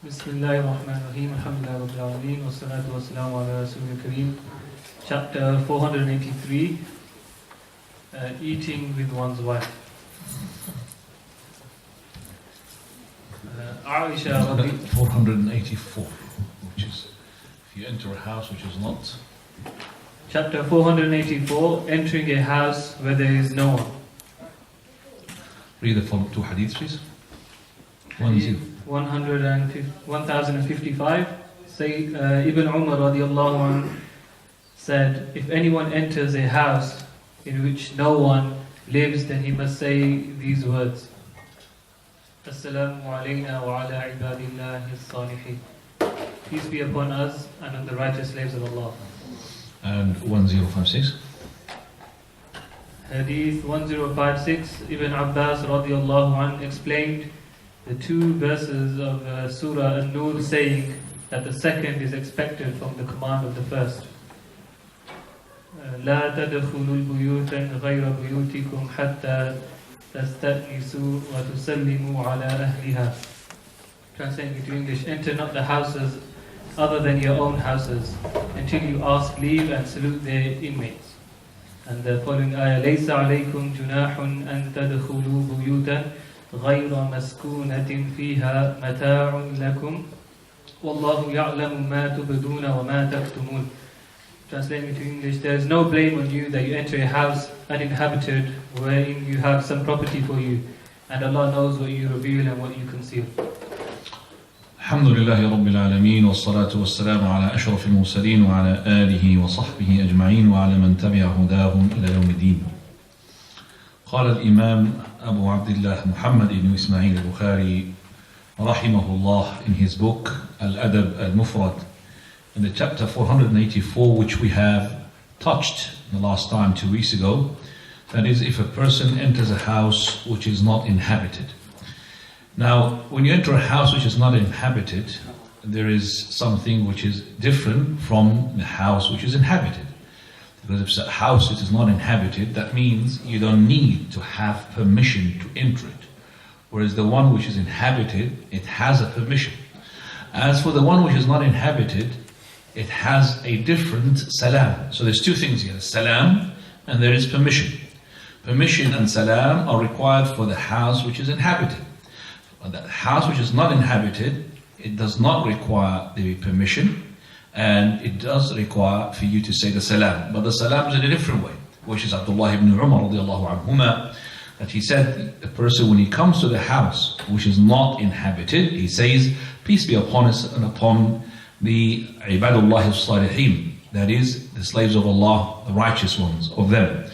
Bismillahirrahmanirrahim. Alhamdulillah Rabbil Alameen. Wassalatu wassalamu ala Rasulil Kareem. Chapter 483. Eating with one's wife. Aisha 484, which is if you enter a house which is not. Chapter 484. Entering a house where there is no one. Read the following two hadiths, please. 1055. Say Ibn Umar radiallahu anhu said, if anyone enters a house in which no one lives, then he must say these words: Assalamu alayna wa ala ibadillahi as-salihin. Peace be upon us and on the righteous slaves of Allah. And 1056. Hadith 1056. Ibn Abbas radiallahu anhu explained the two verses of Surah An-Nur, saying that the second is expected from the command of the first. لا تدخلوا البيوت غير بيوتكم حتى تستأنسوا وتسلموا على أهلها. Translating into English: enter not the houses other than your own houses until you ask leave and salute their inmates. And the following ayah: ليس عليكم جناح أن تدخلوا بيوتا غير مسكونة فيها متاع لكم والله يعلم ما تبدون وما تكتمون. Translating into English: there is no blame on you that you enter a house uninhabited wherein you have some property for you, and Allah knows what you reveal and what you conceal. الحمد لله رب العالمين والصلاة والسلام على أشرف المرسلين وعلى آله وصحبه أجمعين وعلى من تبع هداهم إلى يوم الدين. قال الإمام أبو عبد الله محمد بن إسماعيل البخاري رحمه الله in his book Adab Mufrad, in the chapter 484, which we have touched the last time 2 weeks ago, that is, if a person enters a house which is not inhabited. Now, when you enter a house which is not inhabited, there is something which is different from the house which is inhabited. Because if it's a house that is not inhabited, that means you don't need to have permission to enter it. Whereas the one which is inhabited, it has a permission. As for the one which is not inhabited, it has a different salam. So there's two things here: salam and there is permission. Permission and salam are required for the house which is inhabited. But the house which is not inhabited, it does not require the permission, and it does require for you to say the salam. But the salam is in a different way, which is Abdullah ibn Umar radiallahu anhuma, that he said the person, when he comes to the house which is not inhabited, he says, peace be upon us and upon the ibadullah as-salihin, that is, the slaves of Allah, the righteous ones of them.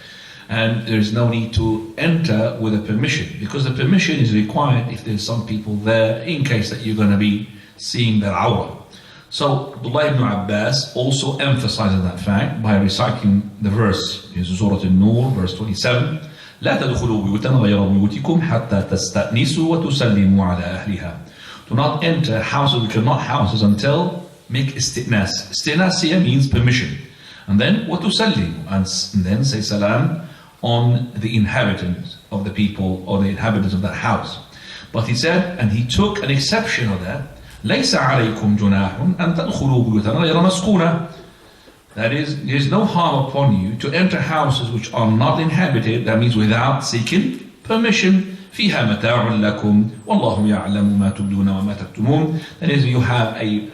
And there is no need to enter with a permission, because the permission is required if there's some people there, in case that you're going to be seeing their awrah. So Abdullah ibn Abbas also emphasizes that fact by reciting the verse in Surah An-Nur, verse 27. لا تدخلوا بيوتا غير بيوتكم حتى تستأنسوا وتسلموا على أهلها. Do not enter houses which are not houses until make isti'nas. Isti'nas here means permission. And then وتسلموا, and then say salam on the inhabitants of the people or the inhabitants of that house. But he said, and he took an exception of that, ليس عليكم جناح أن تدخلوا بيوتا غير مسكونة. That is, there is no harm upon you to enter houses which are not inhabited, that means without seeking permission. فيها متاع لكم والله يعلم ما تبدون وما تكتمون. That is, you have a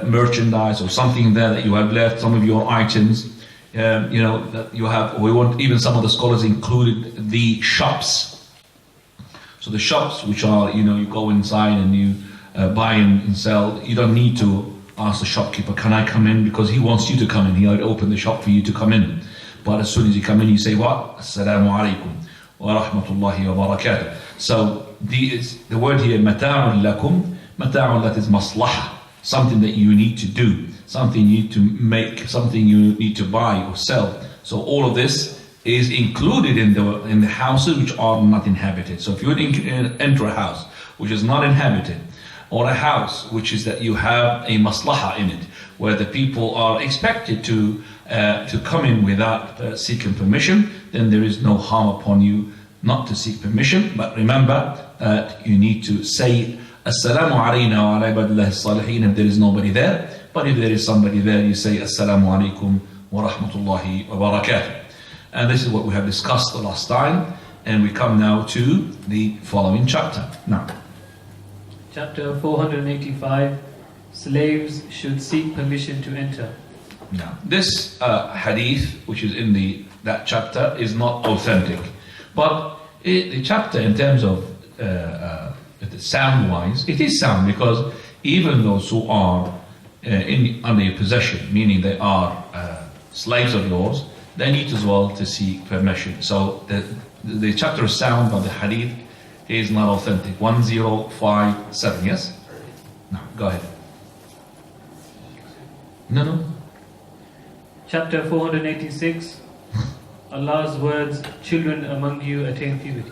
merchandise or something there that you have left, some of your items, that you have. We want, even some of the scholars included the shops. So the shops which are, you go inside and you buy and sell, you don't need to ask the shopkeeper, can I come in? Because he wants you to come in. He will open the shop for you to come in. But as soon as you come in, you say what? Assalamu alaikum wa rahmatullahi wa barakatuh. So the word here, mata'un lakum, mata'un, that is maslaha, something that you need to do, something you need to make, something you need to buy or sell. So all of this is included in the houses which are not inhabited. So if you enter a house which is not inhabited, or a house which is that you have a maslaha in it, where the people are expected to come in without seeking permission, then there is no harm upon you not to seek permission. But remember that you need to say Assalamu alayna wa ala ibadillahi salihin if there is nobody there. But if there is somebody there, you say Assalamu alaikum wa rahmatullahi wa barakatuh. And this is what we have discussed the last time. And we come now to the following chapter. Now, Chapter 485, slaves should seek permission to enter. now this hadith, which is in that chapter, is not authentic. But the chapter, in terms of sound-wise, it is sound, because even those who are under your possession, meaning they are slaves of yours, they need as well to seek permission. So the chapter is sound, but the hadith is not authentic. 1057, yes? No, go ahead. No. Chapter 486, Allah's words, children among you attain puberty.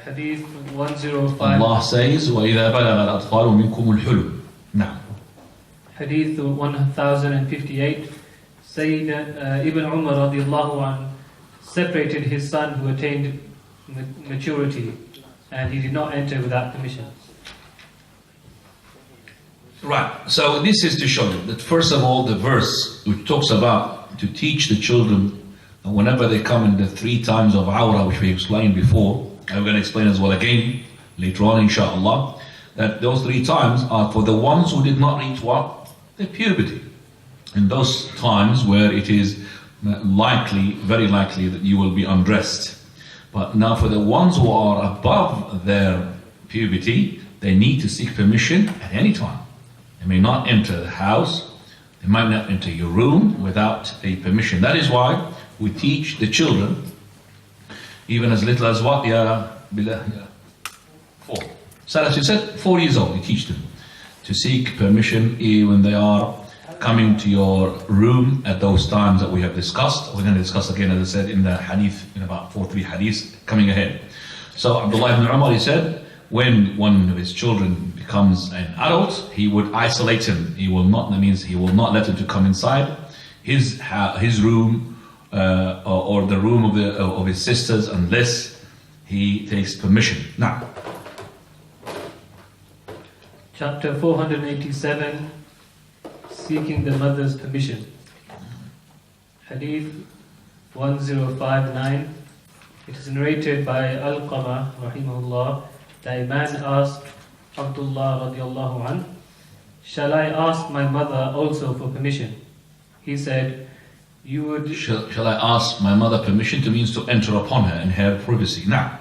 Hadith 105. Allah says, وَإِذَا بَلَغَ الْأَطْفَالُ مِنْكُمُ الْحُلُمْ. Now, Hadith 1058, Sayyid Ibn Umar radiallahu anh separated his son who attained maturity, and he did not enter without permission. right, so this is to show you that first of all, the verse which talks about to teach the children whenever they come in the 3 times of awrah, which we explained before, I'm going to explain as well again later on, inshallah, that those 3 times are for the ones who did not reach what? The puberty. In those times where it is likely, very likely, that you will be undressed. But now for the ones who are above their puberty, they need to seek permission at any time. They may not enter the house, they might not enter your room without a permission. That is why we teach the children, even as little as what? 4. So as you said, 4 years old, you teach them to seek permission when they are coming to your room at those times that we have discussed. We're going to discuss again, as I said, in the hadith, in about 4-3 hadiths coming ahead. So Abdullah ibn Umar, he said, when one of his children becomes an adult, he would isolate him. He will not, that means he will not let him to come inside his room or the room of his sisters unless he takes permission. Now, Chapter 487, seeking the mother's permission. Hadith 1059. It is narrated by Al-Qama rahimahullah that a man asked Abdullah radiallahu anh, "Shall I ask my mother also for permission?" He said, "You would." Shall I ask my mother permission? To means to enter upon her in her privacy. Now,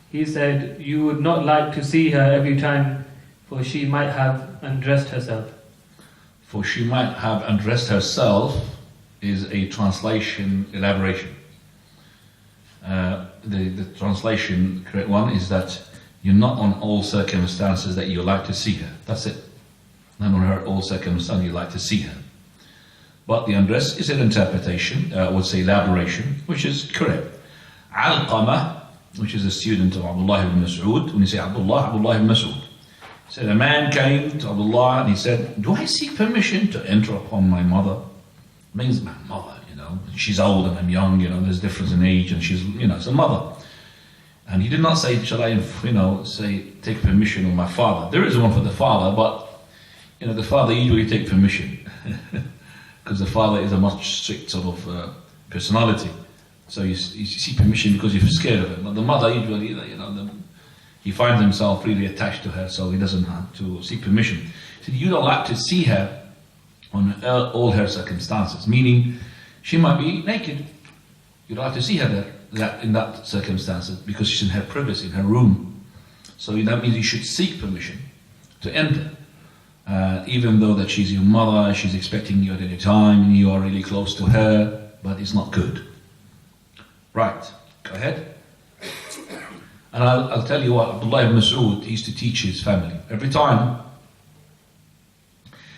He said, "You would not like to see her every time, for she might have undressed herself." for she might have undressed herself is a translation elaboration. The translation, correct one, is that you're not on all circumstances that you like to see her. That's it. Not on her all circumstances you like to see her. But the undress is an interpretation, I would say elaboration, which is correct. Alqamah, which is a student of Abdullah ibn Mas'ud, when you say Abdullah ibn Mas'ud, said a man came to Abdullah and he said, "Do I seek permission to enter upon my mother?" Means my mother, she's old and I'm young, there's difference in age and she's, it's a mother. And he did not say, "Shall I, say, take permission of my father?" There is one for the father, but, the father usually takes permission. Because the father is a much strict sort of personality. So you seek permission because you're scared of him. But the mother usually, he finds himself really attached to her, so he doesn't have to seek permission. He said, "You don't like to see her on all her circumstances," meaning she might be naked. You don't like to see her there in that circumstances because she's in her privacy, in her room. So that means you should seek permission to enter. Even though that she's your mother, she's expecting you at any time, and you are really close to her, but it's not good. Right, go ahead. And I'll tell you what, Abdullah ibn Mas'ud, he used to teach his family. Every time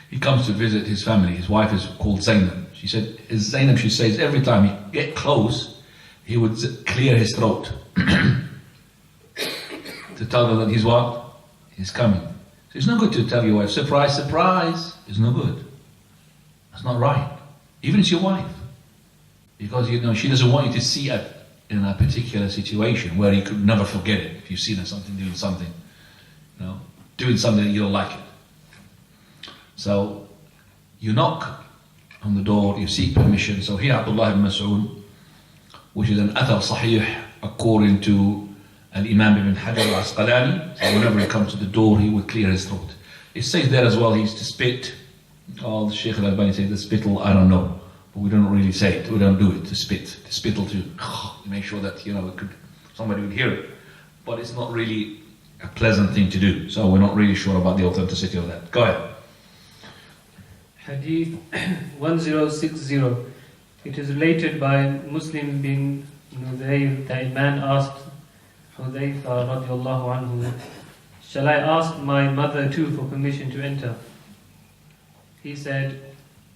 he comes to visit his family, his wife is called Zainab. She said, she says, every time he get close, he would clear his throat to tell her that he's what? He's coming. So it's no good to tell your wife, "Surprise, surprise." It's no good. That's not right. Even if it's your wife. Because she doesn't want you to see it in a particular situation where you could never forget it if you've seen her doing something. doing something that you don't like it. So you knock on the door, you seek permission. So here Abdullah ibn Mas'ud, which is an athar sahih according to Al-Imam ibn Hajar al-Asqalani. So whenever he comes to the door, he would clear his throat. It says there as well, he used to spit. The Shaykh al-Albani says the spittle, I don't know. But we don't really say it, we don't do it, to spit. The spittle to make sure that, somebody would hear it. But it's not really a pleasant thing to do. So we're not really sure about the authenticity of that. Go ahead. Hadith 1060. It is related by Muslim bin Nudayr that a man asked Hudayfa radiallahu anhu, shall I ask my mother too for permission to enter? He said,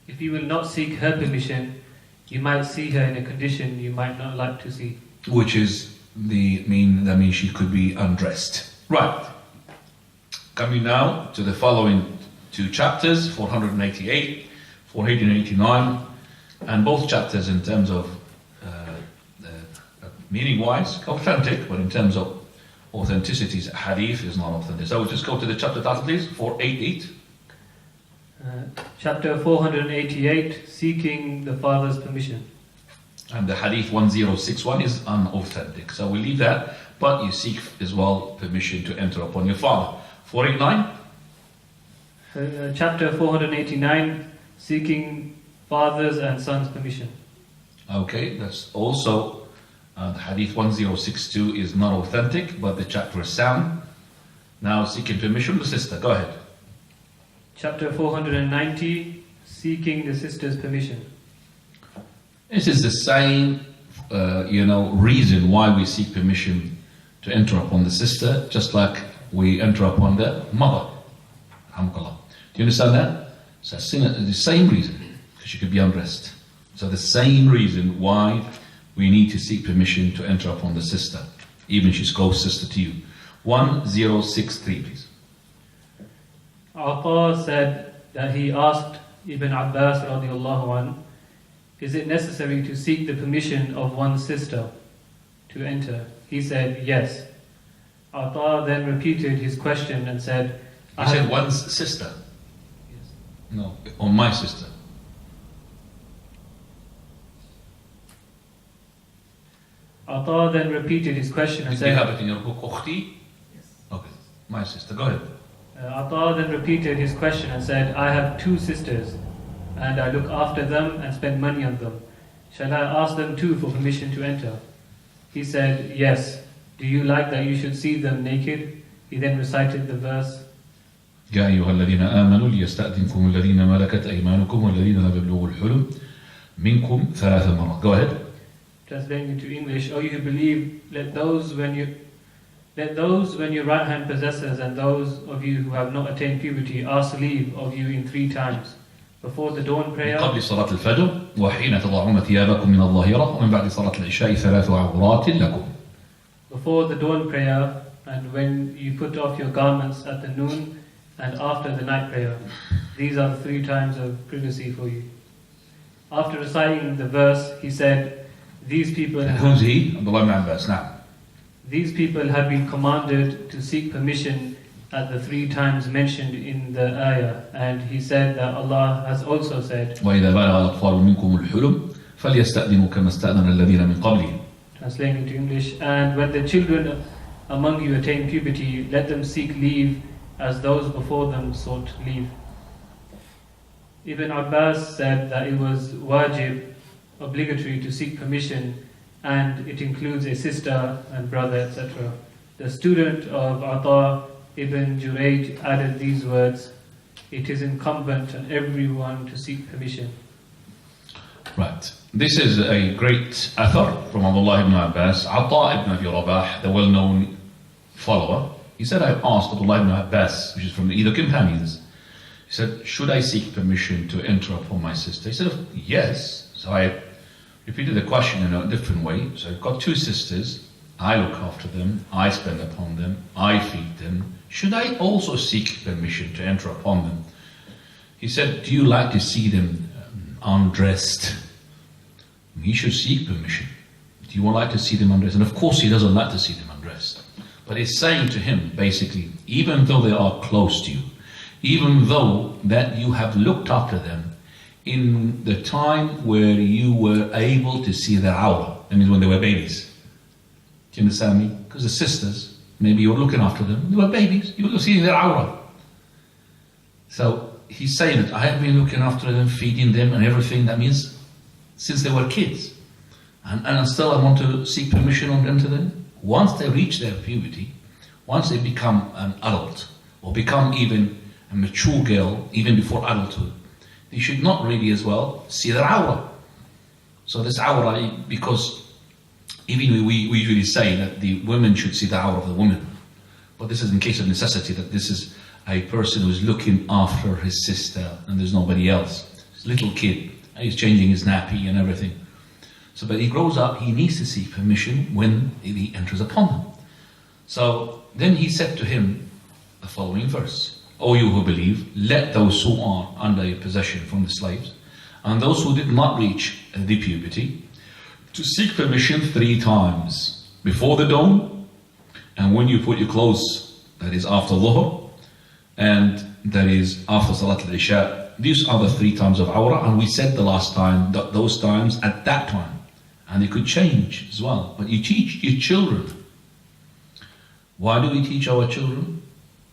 if you will not seek her permission, you might see her in a condition you might not like to see. Which is that means she could be undressed. Right. Coming now to the following two chapters, 488, 489, and both chapters in terms of meaning-wise, authentic, but in terms of authenticity, hadith is not authentic. So we'll just go to the chapter title, please, 488. Chapter 488, Seeking the Father's Permission. And the hadith 1061 is unauthentic. So we leave that, but you seek as well permission to enter upon your father. 489. Chapter 489, Seeking Father's and Son's Permission. Okay, that's also the hadith 1062 is not authentic, but the chapter is sound. Now seeking permission, the sister, go ahead. Chapter 490, Seeking the Sister's Permission. This is the same, reason why we seek permission to enter upon the sister, just like we enter upon the mother. Do you understand that? So the same reason, because she could be undressed. So the same reason why we need to seek permission to enter upon the sister, even if she's close sister to you. 1063, please. Ata said that he asked Ibn Abbas radiallahu anhu, is it necessary to seek the permission of one's sister to enter? He said, yes. Ata then repeated his question and said, He said one's sister? Yes. No, or my sister. Ata then repeated his question and Do you said, have it in your book, Ukhti? Yes. Okay, my sister, go ahead. Ata then repeated his question and said, I have two sisters, and I look after them and spend money on them. Shall I ask them too for permission to enter? He said, yes. Do you like that you should see them naked? He then recited the verse, يا أيها الذين آمنوا ليستأذنكم الذين ملكت أيمانكم والذين لم يبلغوا الحلم منكم 3 مرات. Go ahead. Translating into English, O you who believe, let those when your right hand possesses and those of you who have not attained puberty ask leave of you in 3 times. Before the dawn prayer, قبل صلاة الفجر وحين تضعون ثيابكم من الظهيرة ومن بعد صلاة العشاء 3 عورات لكم. Before the dawn prayer, and when you put off your garments at the noon, and after the night prayer. These are the 3 times of privacy for you. After reciting the verse, he said, these people who's he? Abdullah ibn Abbas. Now. These people have been commanded to seek permission at the 3 times mentioned in the ayah, and he said that Allah has also said, وَإِذَا بَلَغَ الْأَطْفَالُ مِنْكُمُ الْحُلُمْ فَلْيَسْتَأْذِنُوا كَمَا اسْتَأْذَنَ الَّذِينَ مِنْ قَبْلِهِمْ. Translating into English, and when the children among you attain puberty, let them seek leave as those before them sought leave. Ibn Abbas said that it was wajib, obligatory to seek permission, and it includes a sister and brother, etc. The student of Ata, Ibn Jurayj, added these words, it is incumbent on everyone to seek permission. Right. This is a great athar from Abdullah ibn Abbas. Ata ibn Abi Rabah, the well-known follower, he said, I asked Abdullah ibn Abbas, which is from either companions, he said, should I seek permission to enter upon my sister? He said, yes. So I repeated the question in a different way. So I've got 2 sisters, I look after them, I spend upon them, I feed them. Should I also seek permission to enter upon them? He said, do you like to see them undressed? He should seek permission. Do you like to see them undressed? And of course he doesn't like to see them undressed. But it's saying to him, basically, even though they are close to you, even though that you have looked after them in the time where you were able to see their awrah, that means when they were babies. Do you understand me? Because the sisters, maybe you were looking after them, they were babies, you were seeing their awrah. So he's saying that I have been looking after them, feeding them and everything. That means since they were kids. And still I want to seek permission on them to them. Once they reach their puberty, once they become an adult, or become even a mature girl, even before adulthood, they should not really as well see their awrah. So this awrah, because even we usually say that the women should see the awrah of the woman, but this is in case of necessity, that this is a person who is looking after his sister and there's nobody else. He's a little kid, he's changing his nappy and everything. So, but he grows up, he needs to seek permission when he enters upon them. So then he said to him the following verse: O you who believe, let those who are under your possession from the slaves, and those who did not reach the puberty, to seek permission 3 times, before the dawn, and when you put your clothes, that is after Dhuhr, and that is after Salat al-Isha. These are the 3 times of awrah, and we said the last time that those times at that time, and they could change as well. But you teach your children. Why do we teach our children?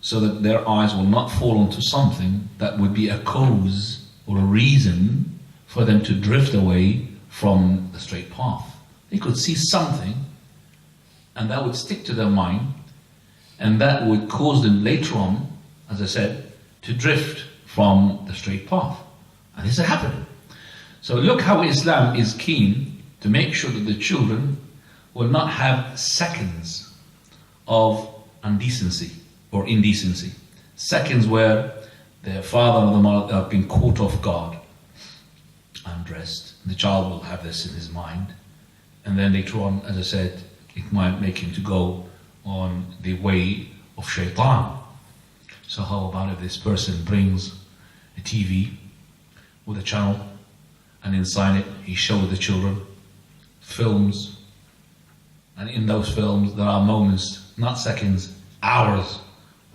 So that their eyes will not fall onto something that would be a cause or a reason for them to drift away from the straight path. They could see something, and that would stick to their mind, and that would cause them later on, as I said, to drift from the straight path. And this is happening. So look how Islam is keen to make sure that the children will not have seconds of indecency or indecency. Seconds where their father or the mother have been caught off guard, undressed. The child will have this in his mind. And then later on, as I said, it might make him to go on the way of shaitan. So how about if this person brings a TV with a channel, and inside it he shows the children films, and in those films there are moments, not seconds, hours,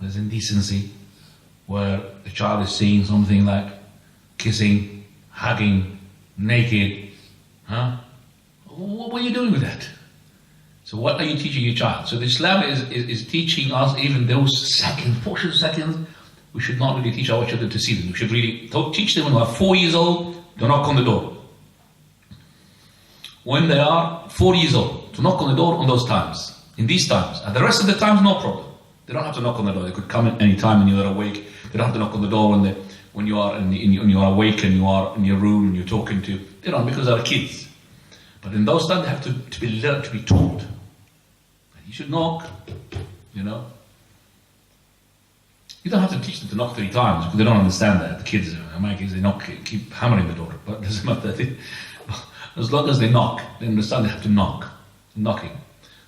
there's indecency, where the child is seeing something like kissing, hugging, naked. What are you doing with that? So what are you teaching your child? So the Islam is teaching us even those seconds, portions of seconds. We should not really teach our children to see them. We should really teach them when they are 4 years old to knock on the door. When they are 4 years old, to knock on the door on those times, in these times. And the rest of the times, no problem. They don't have to knock on the door. They could come at any time when you are awake. They don't have to knock on the door when you are when you are awake and you are in your room and you're talking to. They don't, because they're kids. But in those times, they have to be learned, to be taught. You should knock, you know. You don't have to teach them to knock 3 times because they don't understand that. The kids, my kids, they knock, keep hammering the door. But it doesn't matter. As long as they knock, they understand they have to knock. Knocking.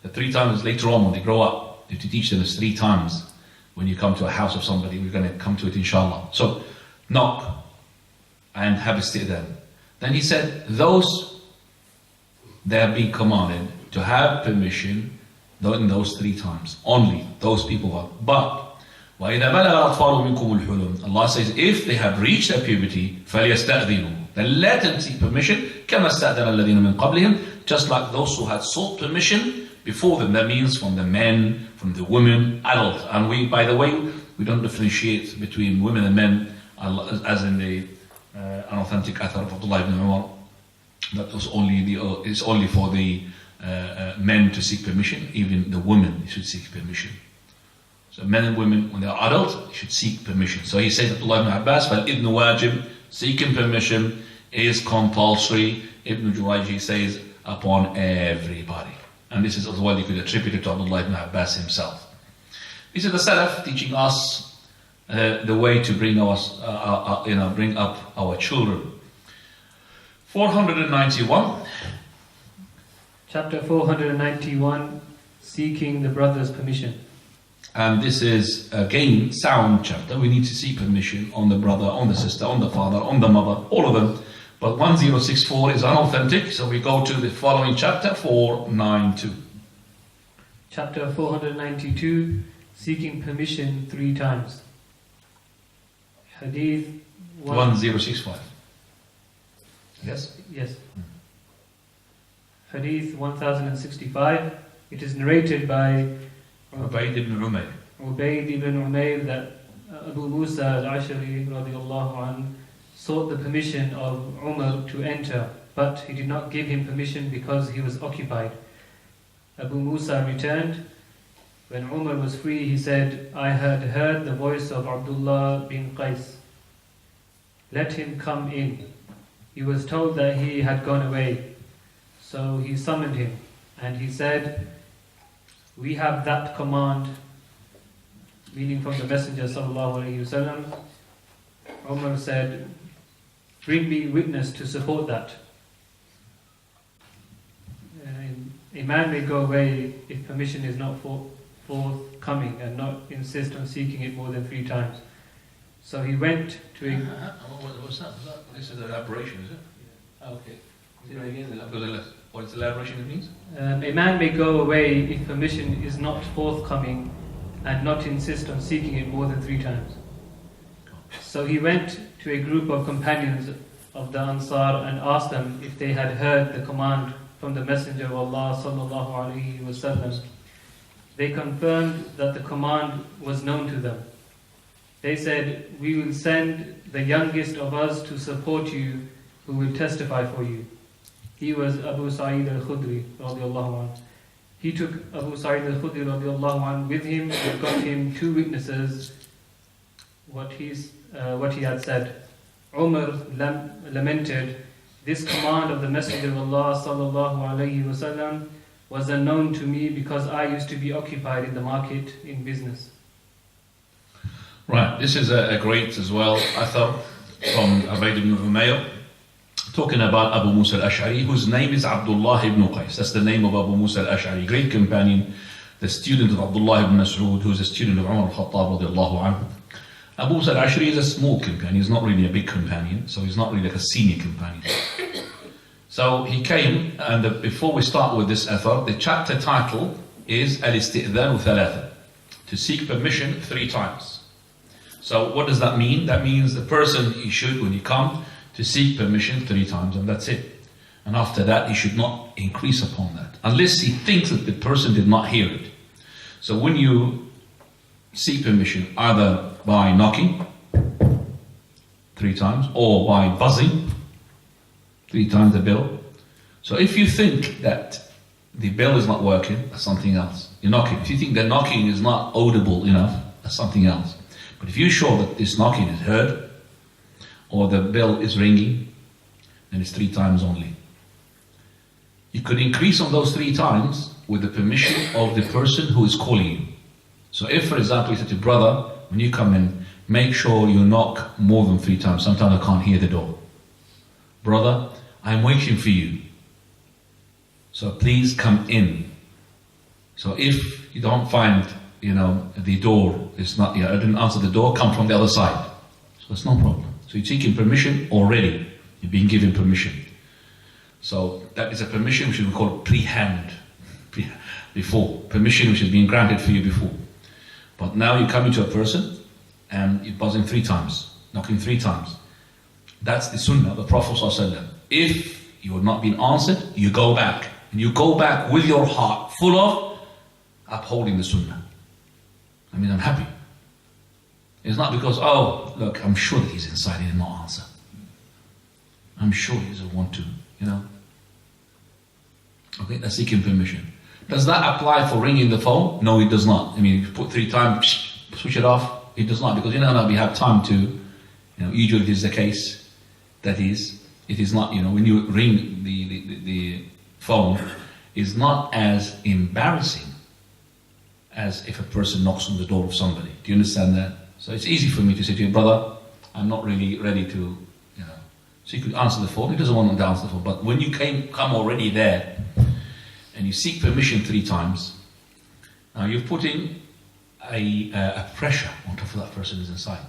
The 3 times later on when they grow up, you have to teach them is 3 times. When you come to a house of somebody, we're going to come to it inshallah. So, knock and have a isti'dhan. Then he said, those they have been commanded to have permission in those 3 times. Only those people are. But وَإِذَا بَلَغَ الْأَطْفَالُ مِنْكُمُ الْحُلُمِ, Allah says, if they have reached their puberty, فَلْيَسْتَأْذِنُوا, then let them seek permission, كَمَا اسْتَأْذَنَ الَّذِينَ مِنْ قَبْلِهِمْ, just like those who had sought permission before them. That means from the men, from the women, adult. And we, by the way, we don't differentiate between women and men, as in the unauthentic athar of Abdullah ibn Umar, that was it's only for the men to seek permission. Even the women should seek permission. So men and women, when they are adults, should seek permission. So he said, Abdullah ibn Abbas, فَالْإِذْنُ وَاجِبٌ, seeking permission is compulsory. Ibn Jurayj says, upon everybody. And this is as well, you could attribute it to Abdullah ibn Abbas himself. These are the Salaf teaching us the way to bring up our children. 491. Chapter 491, seeking the brother's permission. And this is again sound chapter. We need to seek permission on the brother, on the sister, on the father, on the mother, all of them. But 1064 is unauthentic, so we go to the following chapter, 492. chapter 492, seeking permission 3 times. Hadith 1065. Yes? Yes. Hadith 1065. It is narrated by Ubayd ibn Umayr. Ubayd ibn Umayr that Abu Musa al-Ashari radiallahu anhu sought the permission of Umar to enter, but he did not give him permission because he was occupied. Abu Musa returned. When Umar was free, he said, I had heard the voice of Abdullah bin Qais. Let him come in. He was told that he had gone away. So he summoned him, and he said, we have that command, meaning from the Messenger sallallahu alaihi wasallam. Umar said, bring me witness to support that. A man may go away if permission is not forthcoming and not insist on seeking it more than 3 times. So he went to a... What's that? This is elaboration, is it? Oh, okay. What is elaboration it means? A man may go away if permission is not forthcoming and not insist on seeking it more than 3 times. So he went to a group of companions of the Ansar and asked them if they had heard the command from the Messenger of Allah sallallahu alaihi wasallam. They confirmed that the command was known to them. They said, we will send the youngest of us to support you, who will testify for you. He was Abu Sa'id al-Khudri radiallahu anhu. He took Abu Sa'id al-Khudri radiallahu anhu with him and got him 2 witnesses what he had said. Umar lamented, this command of the Messenger of Allah sallallahu alaihi wasallam was unknown to me because I used to be occupied in the market in business. Right, this is a great as well, athar from Ubayd ibn Umayr, talking about Abu Musa al-Ash'ari, whose name is Abdullah ibn Qais. That's the name of Abu Musa al-Ash'ari, great companion, the student of Abdullah ibn Mas'ud, who's a student of Umar al-Khattab radiallahu anhu. Abu Musa al-Ash'ari is a small companion, he's not really a big companion, so he's not really like a senior companion. So he came, and before we start with this athar, the chapter title is Al-Isti'dhanu Thalatha, to seek permission 3 times. So what does that mean? That means the person, he should, when he comes, to seek permission 3 times, and that's it. And after that, he should not increase upon that, unless he thinks that the person did not hear it. So when you seek permission, either by knocking 3 times, or by buzzing 3 times the bell. So if you think that the bell is not working, that's something else. You're knocking. If you think the knocking is not audible enough, that's something else. But if you're sure that this knocking is heard, or the bell is ringing, then it's 3 times only. You could increase on those 3 times with the permission of the person who is calling you. So if, for example, you said to brother, when you come in, make sure you knock more than 3 times. Sometimes I can't hear the door. Brother, I'm waiting for you, so please come in. So if you don't find, the door is not, I didn't answer the door, come from the other side. So it's no problem. So you're taking permission already. You're being given permission. So that is a permission which we call pre-hand, before. Permission which has been granted for you before. But now you're coming to a person and you're buzzing 3 times, knocking 3 times. That's the sunnah of the Prophet ﷺ. If you have not been answered, you go back. And you go back with your heart full of upholding the sunnah. I'm happy. It's not because, look, I'm sure that he's inside, he did not answer. I'm sure he doesn't want to, Okay, that's seeking permission. Does that apply for ringing the phone? No, it does not. If you put 3 times, switch it off. It does not, because we have time to, usually it is the case. That is, it is not, when you ring the phone, is not as embarrassing as if a person knocks on the door of somebody. Do you understand that? So it's easy for me to say to you, brother, I'm not really ready to, So you could answer the phone. He doesn't want to answer the phone. But when you come already there, and you seek permission 3 times, now you're putting a pressure on top of that person who's inside.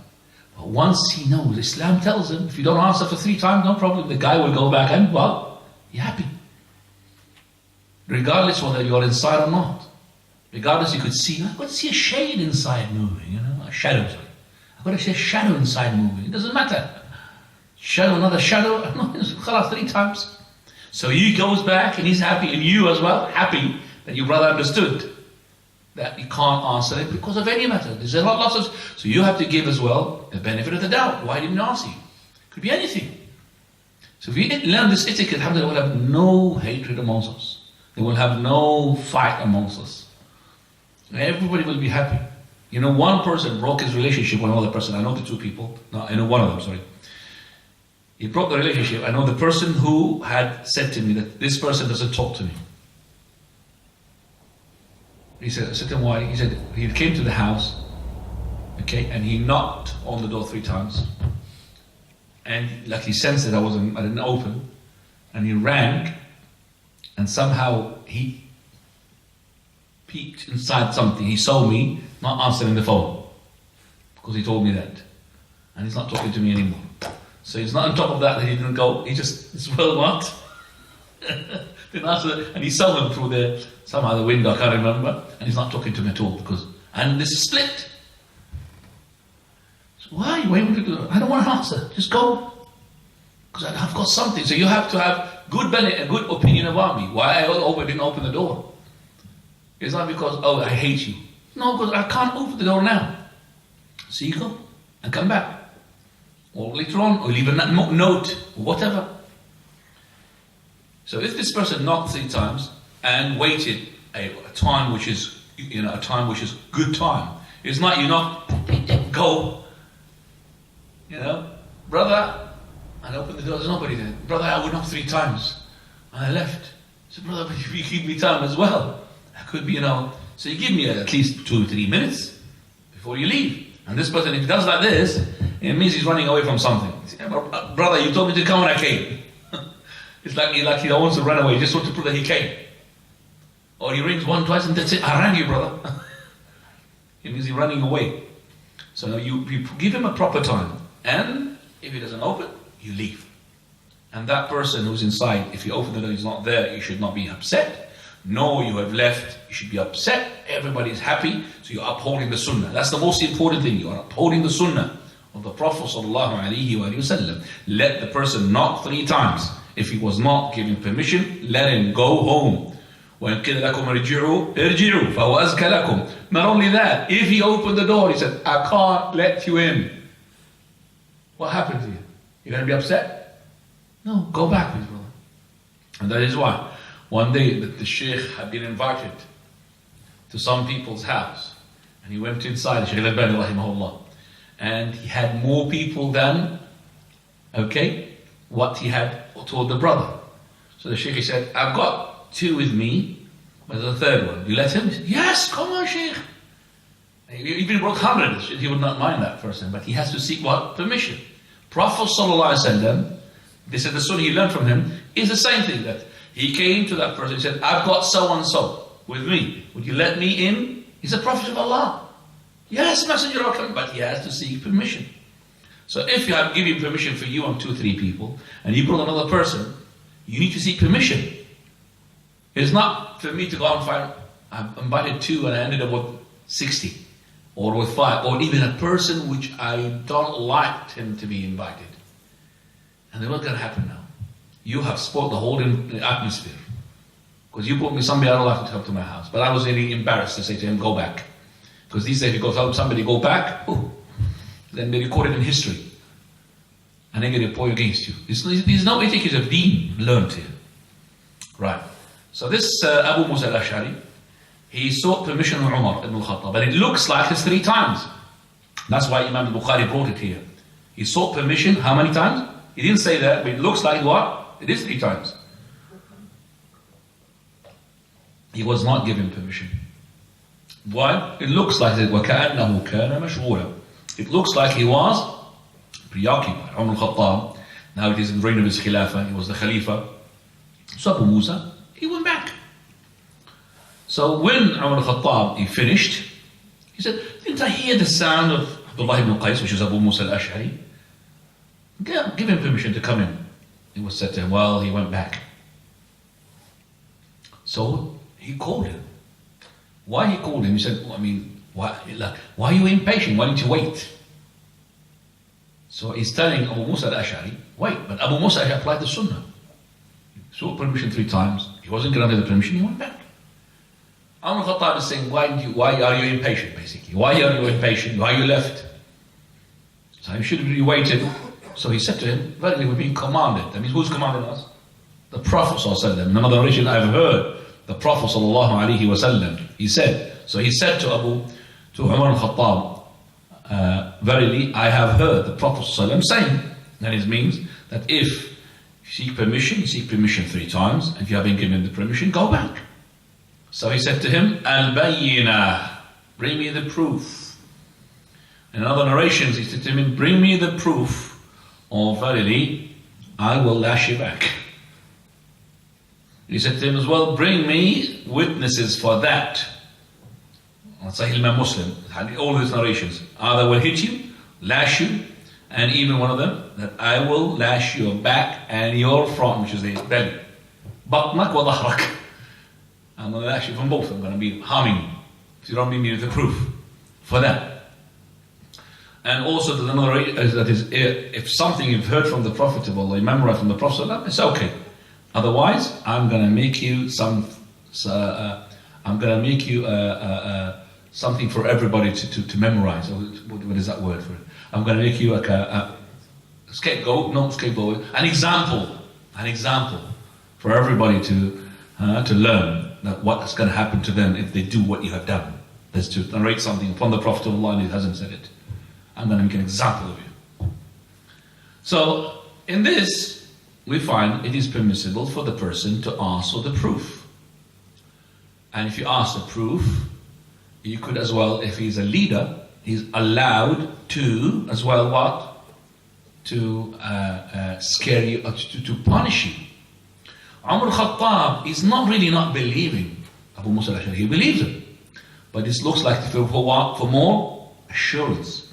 But once he knows, Islam tells him, if you don't answer for 3 times, no problem. The guy will go back and, you're happy. Regardless whether you're inside or not. Regardless, you could see, I could see a shade inside moving, you know, a shadow. Sorry. I could see a shadow inside moving. It doesn't matter. Shadow, another shadow, khalas, 3 times. So he goes back and he's happy, and you as well, happy that your brother understood that you can't answer it because of any matter. There's a lot of, so you have to give as well the benefit of the doubt. Why didn't you answer you? Could be anything. So if we learn this etiquette, alhamdulillah, we'll have no hatred amongst us. There will have no fight amongst us. Everybody will be happy. You know, one person broke his relationship with another person. I know the 2 people. No, I know one of them, sorry. He broke the relationship. I know the person who had said to me that this person doesn't talk to me. He said, I said to him, why? He said, he came to the house, okay, and he knocked on the door 3 times. And like he sensed that I didn't open, and he rang, and somehow he peeked inside something. He saw me not answering the phone, because he told me that. And he's not talking to me anymore. So he's not on top of that he didn't go, he just, it's well what? Didn't answer, and he saw him through somehow the window, I can't remember, and he's not talking to me at all, and this is split. So why would you do that? I don't want to answer, just go. Because I've got something, so you have to have a good opinion about me. Why I didn't open the door. It's not because, oh, I hate you. No, because I can't open the door now. So you go, and come back. Or later on, or leave a note, or whatever. So if this person knocked 3 times and waited a time which is, a time which is good time, it's not you knock, go, brother, and open the door, there's nobody there. Brother, I would knock 3 times, and I left. I said, brother, but you give me time as well. I could be, so you give me at least 2 or 3 minutes before you leave. And this person, if he does like this, it means he's running away from something. Brother, you told me to come when I came. It's like he wants to run away, he just wants to prove that he came. Or he rings 1, 2 and that's it, I rang you, brother. It means he's running away. So you give him a proper time. And if he doesn't open, you leave. And that person who's inside, if you open the door, he's not there, you should not be upset. No, you have left, you should be upset. Everybody's happy, so you're upholding the sunnah. That's the most important thing. You are upholding the sunnah of the Prophet ﷺ. Let the person knock 3 times. If he was not given permission, let him go home. وَإِنْ قِيلَ لَكُمْ ارْجِعُوا ارْجِعُوا فَهُوَ أَزْكَى لَكُمْ. Not only that, if he opened the door, he said, I can't let you in. What happened to you? You're going to be upset? No, go back, please, brother. And that is why one day that the Sheikh had been invited to some people's house, and he went inside, Sheikh al-Albani rahimahullah, and he had more people than, what he had told the brother. So the Sheikh said, I've got 2 with me, but the 3rd one, you let him? He said, yes, come on, Sheikh. Even broke 100, he would not mind that person, but he has to seek what? Permission. Prophet ﷺ, they said the sunnah he learned from him is the same thing, that he came to that person, he said, I've got so and so with me, would you let me in? He's a prophet of Allah. Yes, messenger of Allah, but he has to seek permission. So if you have given permission for you and 2 or 3 people, and you brought another person, you need to seek permission. It's not for me to go and find, I've invited 2 and I ended up with 60, or with 5, or even a person which I don't like him to be invited. And then what's going to happen now? You have spoiled the whole atmosphere. Because you brought me somebody I don't like to come to my house. But I was really embarrassed to say to him, go back. Because these days, if you go tell somebody go back, then they record it in history. And they're going to point against you. There's no etiquette of deen learned here. Right. So this Abu Musa al-Ash'ari, he sought permission from Umar ibn al-Khattab. But it looks like it's 3 times. That's why Imam al-Bukhari brought it here. He sought permission how many times? He didn't say that, but it looks like what? It is 3 times. He was not given permission. Why? It looks like it. وَكَأَنَّهُ كَانَ مَشْغُولًا. It looks like he was preoccupied. Umar al-Khattab, now it is in the reign of his Khilafah, he was the Khalifa. So Abu Musa, he went back. So when Umar al-Khattab, he finished, he said, didn't I hear the sound of Abdullah ibn Qais, which is Abu Musa al-Ash'ari? Give him permission to come in. It was said to him, well, he went back. So he called him. Why he called him? He said, why are you impatient? Why don't you wait? So he's telling Abu Musa al-Ash'ari, wait, but Abu Musa al-Ash'ari applied the Sunnah. He sought permission 3 times. He wasn't granted the permission, he went back. Umar al-Khattab is saying, why are you impatient, basically? Why are you impatient? Why are you left? So you should have really waited. So he said to him, verily we're being commanded. That means who's commanding us? The Prophet ﷺ. In another narration I've heard, the Prophet ﷺ, he said, so he said to Umar al-Khattab, verily I have heard the Prophet ﷺ saying, that it means that if you seek permission 3 times, and if you haven't given the permission, go back. So he said to him, al-bayyinah, bring me the proof. In other narrations he said to him, bring me the proof, or verily I will lash you back. He said to him as well, bring me witnesses for that. Sahih Imam Muslim, all these narrations, either will hit you, lash you, and even one of them, that I will lash your back and your front, which is the belly. Batnak wa dhahrak. I'm going to lash you from both. I'm going to be harming you. If you don't bring me the proof for that. And also there's another that is, if something you've heard from the Prophet of Allah, you memorize from the Prophet, it's okay. Otherwise, I'm going to make you something for everybody to memorize. What is that word for it? I'm going to make you like a scapegoat, not scapegoat, an example for everybody to learn that what's going to happen to them if they do what you have done. There's to narrate something from the Prophet of Allah and he hasn't said it. I'm going to make an example of you. So, in this, we find it is permissible for the person to ask for the proof. And if you ask the proof, you could as well, if he's a leader, he's allowed to, as well, what? To scare you, to punish you. Umar al-Khattab is not really not believing Abu Musa al-Ash'ari. He believes him. But this looks like for what? For more assurance.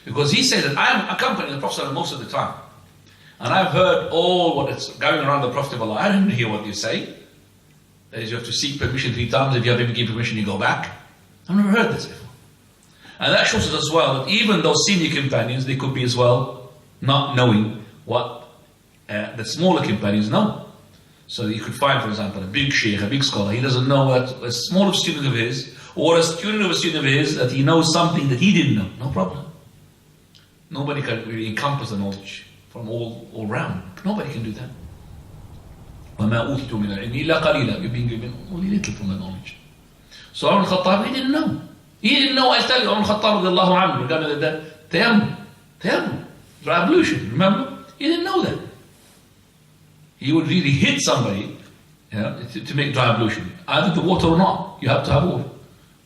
Because he said that I'm accompanying the Prophet most of the time. And I've heard all what is going around the Prophet of Allah. I didn't hear what you say. That is, you have to seek permission 3 times. If you haven't given permission, you go back. I've never heard this before. And that shows us as well that even those senior companions, they could be as well not knowing what the smaller companions know. So you could find, for example, a big sheikh, a big scholar, he doesn't know what a small student of his, or a student of a student of his, that he knows something that he didn't know. No problem. Nobody can really encompass the knowledge from all round. Nobody can do that. وَمَا أُوتِيتُ مِنَ الْعِلْمِ إِلَّا قَلِيلًا. You're being given only little from the knowledge. So Umar al-Khattab, he didn't know. He didn't know, I tell you, Umar al-Khattab radiallahu anhu, regarding the tayammum, dry ablution, remember? He didn't know that. He would really hit somebody, to make dry ablution. Either the water or not, you have to have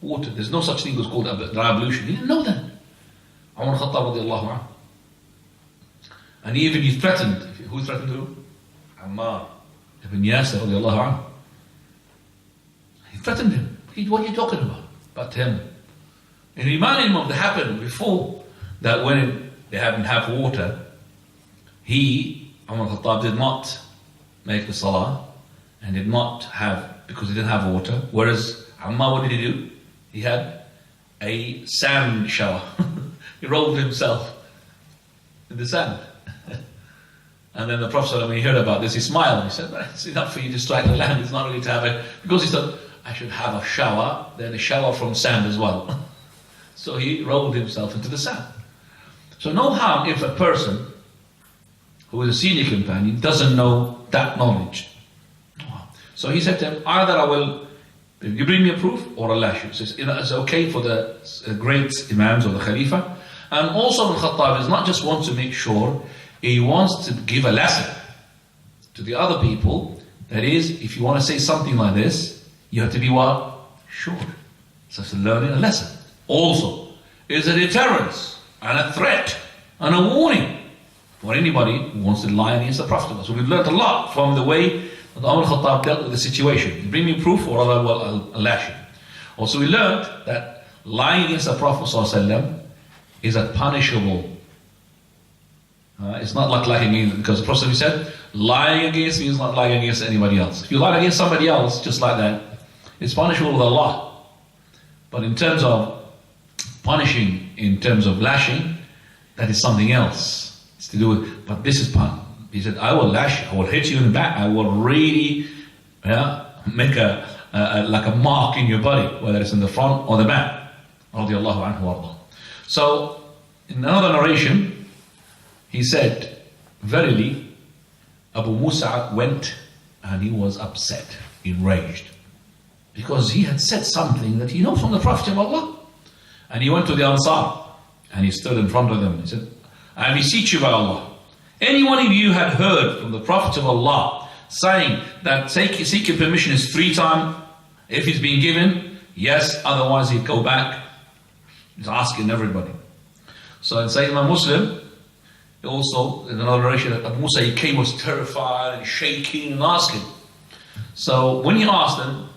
water. There's no such thing as called dry ablution. He didn't know that. Umar al-Khattab radiallahu anhu. And even he threatened. Who threatened who? Ammar ibn Yasir radiallahu anhu. He threatened him. What are you talking about? About him. And reminding him of the happened before, that when they didn't have water, Umar al-Khattab did not make the salah, and did not have, because he didn't have water. Whereas Ammar, what did he do? He had a sand shower. He rolled himself in the sand. And then the Prophet, when he heard about this, he smiled. He said, it's enough for you to strike the land. It's not really to have it. Because he thought, I should have a shower, then a shower from sand as well. So he rolled himself into the sand. So no harm if a person who is a senior companion doesn't know that knowledge. So he said to him, either I will, you bring me a proof, or I'll lash you. So it's okay for the great imams or the Khalifa. And also Al-Khattab is not just wants to make sure, he wants to give a lesson to the other people. That is, if you want to say something like this, you have to be what? Sure. So it's learning a lesson. Also, is a deterrence and a threat and a warning for anybody who wants to lie against the Prophet. So we've learned a lot from the way that Umar al-Khattab dealt with the situation. You bring me proof, or I'll lash you. Also, we learned that lying against the Prophet ﷺ is a punishable. It's not like lying against, because the Prophet said, lying against me is not lying against anybody else. If you lie against somebody else, just like that, it's punishable with Allah. But in terms of punishing, in terms of lashing, that is something else. It's to do with, but this is pun. He said, I will lash you, I will hit you in the back, I will really make like a mark in your body, whether it's in the front or the back. Radiallahu anhu warḍah. So, in another narration, he said, verily, Abu Musa went and he was upset, enraged, because he had said something that he knows from the Prophet of Allah. And he went to the Ansar and he stood in front of them. He said, I beseech you by Allah, any one of you had heard from the Prophet of Allah saying that seeking permission is 3 times if it's been given? Yes, otherwise he'd go back. He's asking everybody. So in Sayyidina Muslim, also in another narration, that Abu Musa, he came, was terrified and shaking and asking. So when he asked them,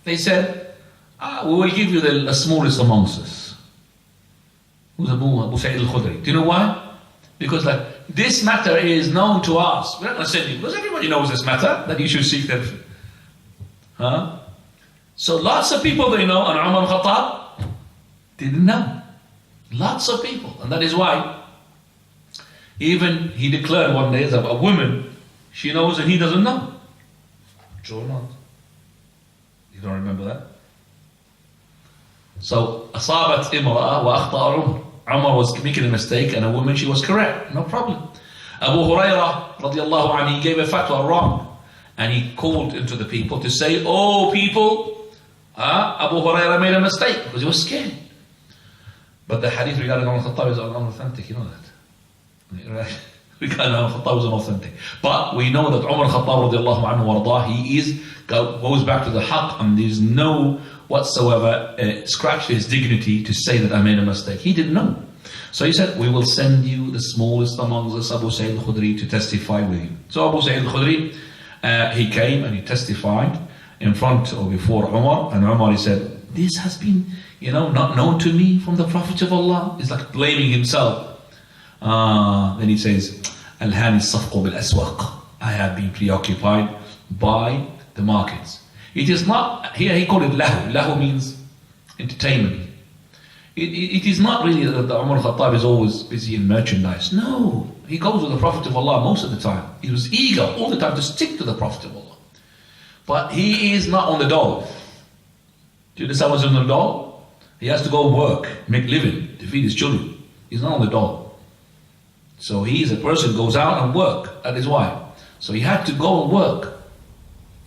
they said, we will give you the smallest amongst us. Who's Abu Sa'id al-Khudri? Do you know why? Because this matter is known to us. We're not going to send you, because everybody knows this matter, that you should seek them. So lots of people they know, and Umar al-Khattab didn't know. Lots of people. And that is why even he declared one day that a woman, she knows and he doesn't know. True or not? You don't remember that? So, أصابت امرأة وأخطأ عمر. Umar was making a mistake and a woman, she was correct. No problem. Abu Hurairah radiallahu anhu, he gave a fatwa wrong. And he called into the people to say, oh people, Abu Hurairah made a mistake because he was scared. But the hadith regarding Umar al-Khattab is unauthentic, you know that. Right? Regarding Umar al-Khattab is unauthentic. But we know that Umar al-Khattab radiallahu anhu warḍah, he goes back to the haqq, and there's no whatsoever scratch his dignity to say that I made a mistake. He didn't know. So he said, we will send you the smallest amongst us, Abu Sa'id al-Khudri, to testify with you. So Abu Sa'id al-Khudri, he came and he testified in front or before Umar, and Umar, he said, this has been, not known to me from the Prophet of Allah. He's like blaming himself. Then he says, Al-Hani Safqu bil-Aswaq. I have been preoccupied by the markets. It is not, here he called it lahu. Lahu means entertainment. It is not really that Umar al-Khattab is always busy in merchandise. No, he goes with the Prophet of Allah most of the time. He was eager all the time to stick to the Prophet of Allah. But he is not on the dole. Do you understand what's on the dole? He has to go and work, make living, to feed his children. He's not on the dole. So he is a person who goes out and work. That is why. So he had to go and work.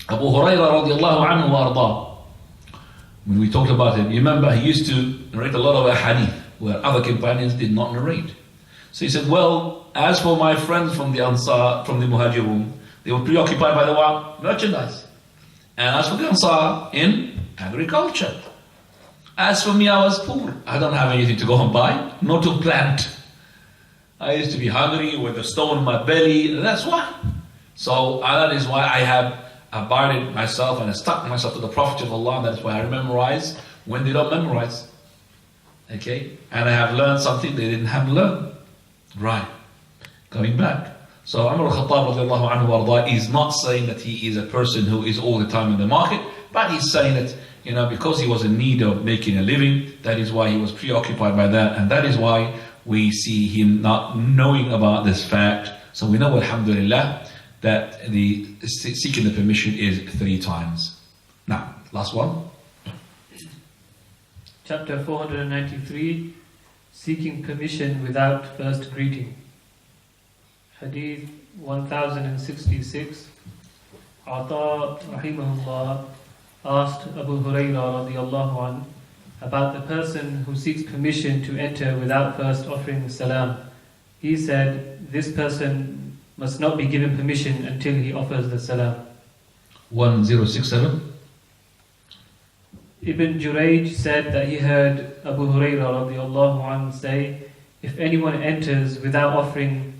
Abu Hurairah radiallahu anhu wa arḍah, when we talked about him, you remember he used to narrate a lot of hadith where other companions did not narrate. So he said, well, as for my friends from the Ansar, from the Muhajirun, they were preoccupied by the what? Merchandise. And as for the Ansar, in agriculture. As for me, I was poor. I don't have anything to go and buy, nor to plant. I used to be hungry with a stone in my belly. That's why. So that is why I have abided myself and I stuck myself to the Prophet of Allah. That's why I memorize when they don't memorize. Okay? And I have learned something they didn't have learned. Right. Going back. So Umar al-Khattab radiallahu anhu warḍah is not saying that he is a person who is all the time in the market, but he's saying that, because he was in need of making a living, that is why he was preoccupied by that, and that is why we see him not knowing about this fact. So we know, alhamdulillah, that the seeking the permission is 3 times. Now, last one. Chapter 493, Seeking Permission Without First Greeting. Hadith 1066. Ata rahimahullah asked Abu Hurairah radiallahu anhu about the person who seeks permission to enter without first offering salam. He said, this person must not be given permission until he offers the salam. 1067. Ibn Jurayj said that he heard Abu Hurairah radiallahu anhu say, if anyone enters without offering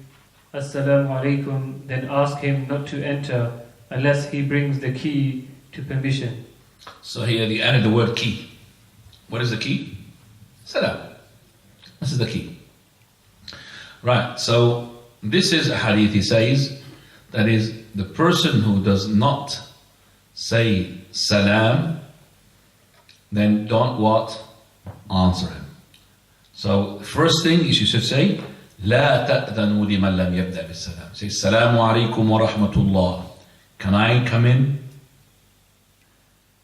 Assalamu alaikum, then ask him not to enter unless he brings the key to permission. So here they added the word key. What is the key? Salam. This is the key. Right, so this is a hadith, he says, that is, the person who does not say salam then don't what? Answer him. So first thing is you should say, لا تأذنوا لمن لم يبدأ بالسلام. Say, السلام عليكم ورحمة الله. Can I come in?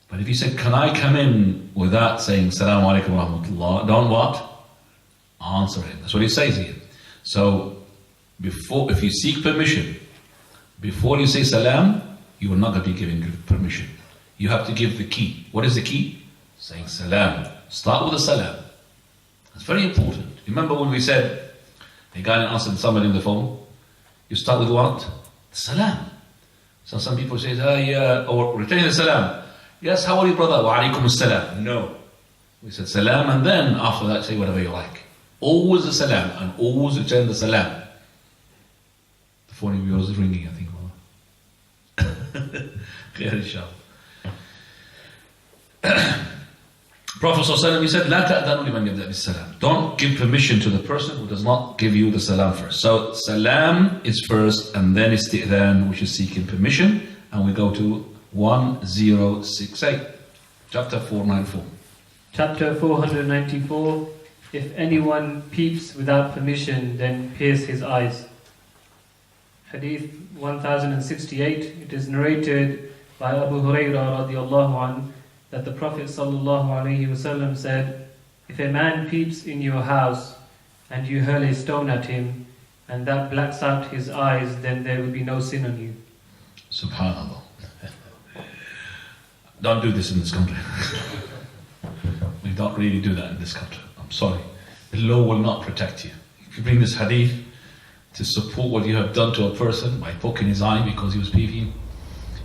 But if you said, can I come in without saying Assalamu alaikum wa rahmatullah, don't what? Answer him. That's what it says here. So, if you seek permission, before you say salam, you will not going to be given permission. You have to give the key. What is the key? Saying salam. Start with the salam. That's very important. Remember when we said, a guy answered somebody on the phone, you start with what? Salam. So some people say, or return the salam. Yes, how are you, brother? Wa alaikum as-salam. No. We said salam, and then after that say whatever you like. Always the salam, and always return the salam. The phone of yours is ringing, I think. Khair inshallah. Prophet ﷺ, he said, لا تأذنوا لمن يبدأ بالسلام. Don't give permission to the person who does not give you the salam first. So salam is first, and then isti'dhan, which is seeking permission, and we go to 1068, chapter 494. Chapter 494. If anyone peeps without permission, then pierce his eyes. Hadith 1068. It is narrated by Abu Hurairah radiallahu anhu that the Prophet sallallahu alaihi wasallam said, if a man peeps in your house and you hurl a stone at him and that blacks out his eyes, then there will be no sin on you. Subhanallah. Don't do this in this country. We don't really do that in this country. I'm sorry. The law will not protect you. If you bring this hadith to support what you have done to a person by poking his eye because he was peeping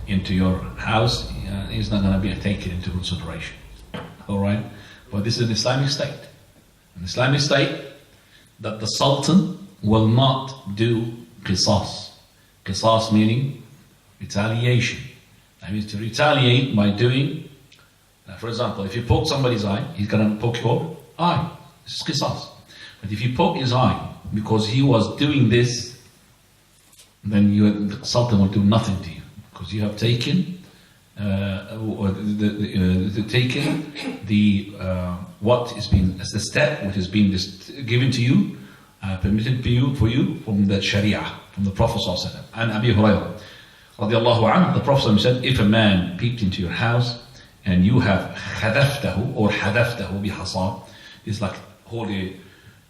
into your house, he's not going to be taken into consideration. Alright? But this is an Islamic state. An Islamic state that the Sultan will not do qisas. Qisas meaning retaliation. That means to retaliate by doing, for example, if you poke somebody's eye, he's going to poke your eye. This is qisas. But if you poke his eye because he was doing this, then the Sultan will do nothing to you. Because you have taken what is being as the step which has been given to you, permitted for you from the Sharia, from the Prophet ﷺ. And Abi Hurairah radiallahu anhu, the Prophet said, if a man peeped into your house and you have hadaftahu or hadaftahu bihasa, it's like holding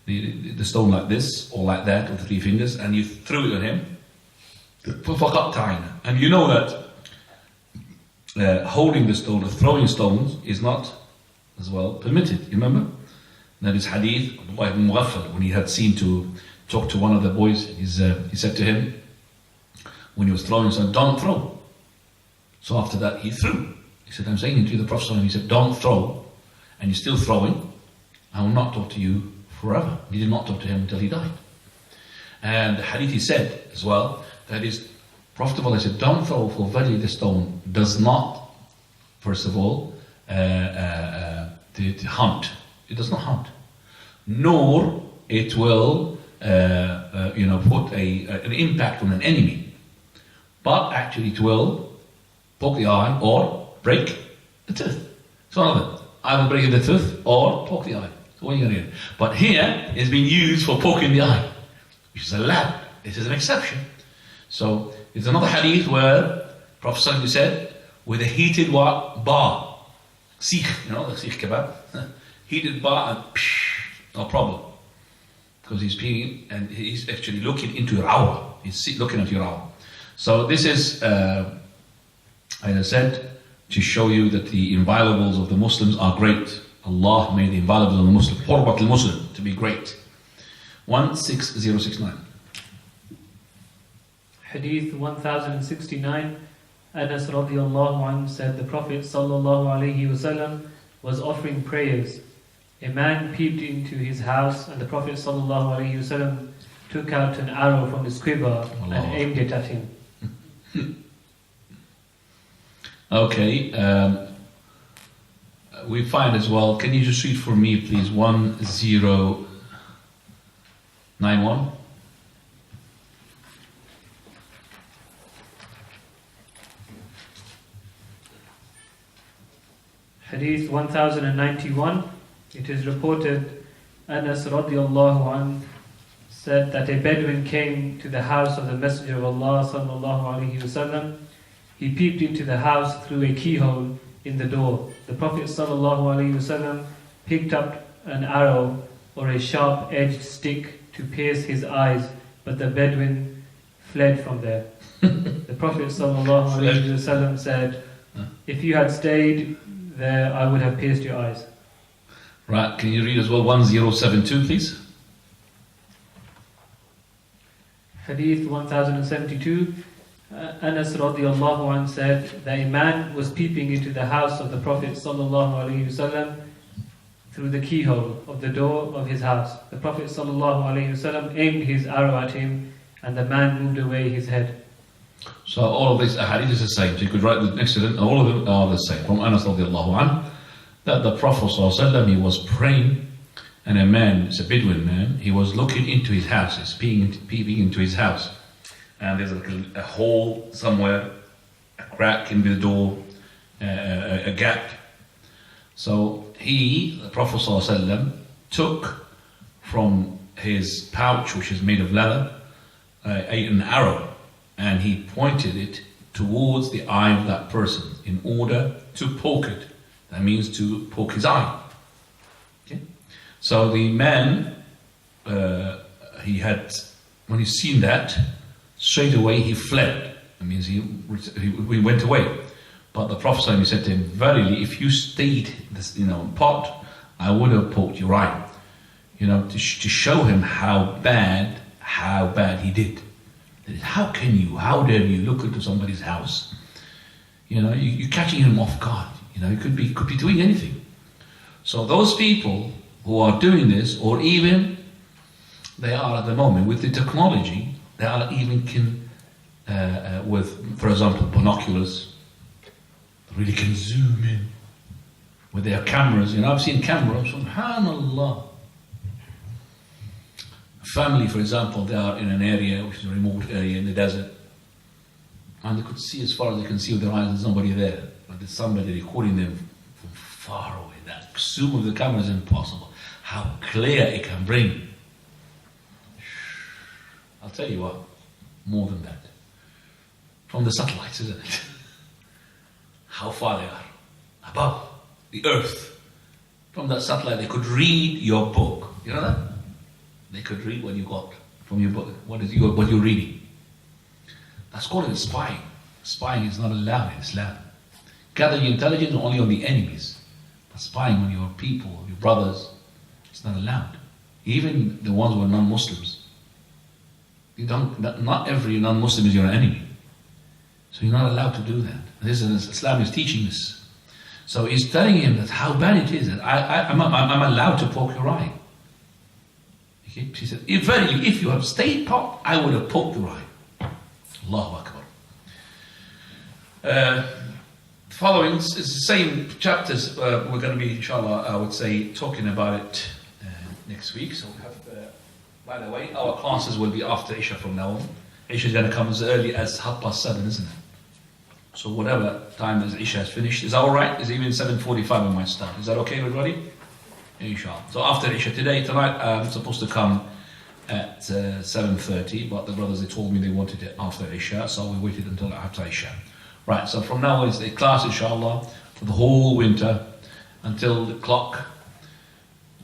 the stone like this or like that with 3 fingers, and you threw it at him. And you know that holding the stone or throwing stones is not as well permitted. You remember? That is hadith Abdullah ibn Mughaffal, when he had seen to talk to one of the boys, he said to him, when he was throwing, he said, don't throw. So after that he threw. He said, I'm saying to the Prophet, he said, don't throw, and you're still throwing, I will not talk to you forever. He did not talk to him until he died. And the hadith he said as well, that is, Prophet of Allah said, don't throw, for verily the stone does not, first of all, hunt. It does not hunt. Nor it will, put an impact on an enemy. But actually it will poke the eye or break the tooth. It's one of them. Either breaking the tooth or poke the eye. So what are you going to do? But here it's been used for poking the eye, which is allowed. This is an exception. So there's another hadith where Prophet ﷺ said, with a heated what? Bar. Sikh, the Sikh kebab. Heated bar and no problem. Because he's peeing and he's actually looking into your aura. He's looking at your aura. So this is, as I said, to show you that the inviolables of the Muslims are great. Allah made the inviolables of the Muslim, Hurbat al-Muslim, to be great. 16069. Hadith 1069. Anas radiallahu anhu said, the Prophet sallallahu alaihi wasallam was offering prayers. A man peeped into his house, and the Prophet sallallahu alaihi wasallam took out an arrow from his quiver and aimed it at him. Okay, we find as well, can you just read for me please 1091? Hadith 1091. It is reported Anas radiallahu anh said that a Bedouin came to the house of the Messenger of Allah sallallahu alaihi wasallam. He peeped into the house through a keyhole in the door. The Prophet sallallahu alaihi wasallam picked up an arrow or a sharp-edged stick to pierce his eyes, but the Bedouin fled from there. The Prophet sallallahu alaihi wasallam said, "If you had stayed there, I would have pierced your eyes." Right, can you read as well 1072, please? Hadith 1072. Anas radiallahu anh said that a man was peeping into the house of the Prophet sallallahu alaihi wasallam through the keyhole of the door of his house. The Prophet sallallahu alaihi wasallam aimed his arrow at him, and the man moved away his head. So all of these hadith is the same. So you could write the next to them, all of them are the same. From Anas radiallahu anh, that the Prophet sallallahu alaihi wasallam, he was praying, and a man, it's a Bedouin man, he was looking into his house, he's peeping into his house. And there's a hole somewhere, a crack in the door, a gap. So he, the Prophet ﷺ, took from his pouch, which is made of leather, an arrow, and he pointed it towards the eye of that person in order to poke it. That means to poke his eye. Okay? So the man, when he seen that, straight away he fled. That means he went away. But the Prophet ﷺ said to him, "Verily, if you stayed this, pot, I would have poked your eye." To show him how bad he did. How dare you look into somebody's house? You're catching him off guard. He could be doing anything. So those people who are doing this, or even they are at the moment with the technology, they are even with, for example, binoculars. They really can zoom in with their cameras. I've seen cameras, subhanallah. A family, for example, they are in an area which is a remote area in the desert, and they could see as far as they can see with their eyes. There's nobody there, but there's somebody recording them from far away. That zoom of the camera is impossible. How clear it can bring. I'll tell you what, more than that. From the satellites, isn't it? How far they are. Above the earth. From that satellite, they could read your book. You know that? They could read what you got from your book. What you're reading. That's called spying. Spying is not allowed in Islam. Gathering intelligence only on the enemies. But spying on your people, your brothers, it's not allowed. Even the ones who are non-Muslims. Not every non-Muslim is your enemy. So you're not allowed to do that. Islam is teaching this. So he's telling him that how bad it is that I'm allowed to poke your eye. Okay? He said, if you have stayed put, I would have poked your eye. Allahu Akbar. Following is the same chapters. We're going to be, inshallah, I would say, talking about it next week. So we have, by the way, our classes will be after Isha from now on. Isha is going to come as early as 7:30, isn't it? So whatever time as Isha has finished, is that alright? Is even 7:45 we might start. Is that okay, everybody? Inshallah. So after Isha tonight, I'm supposed to come at 7:30, but the brothers, they told me they wanted it after Isha, so we waited until after Isha. Right, so from now on it's a class, inshallah, for the whole winter until the clock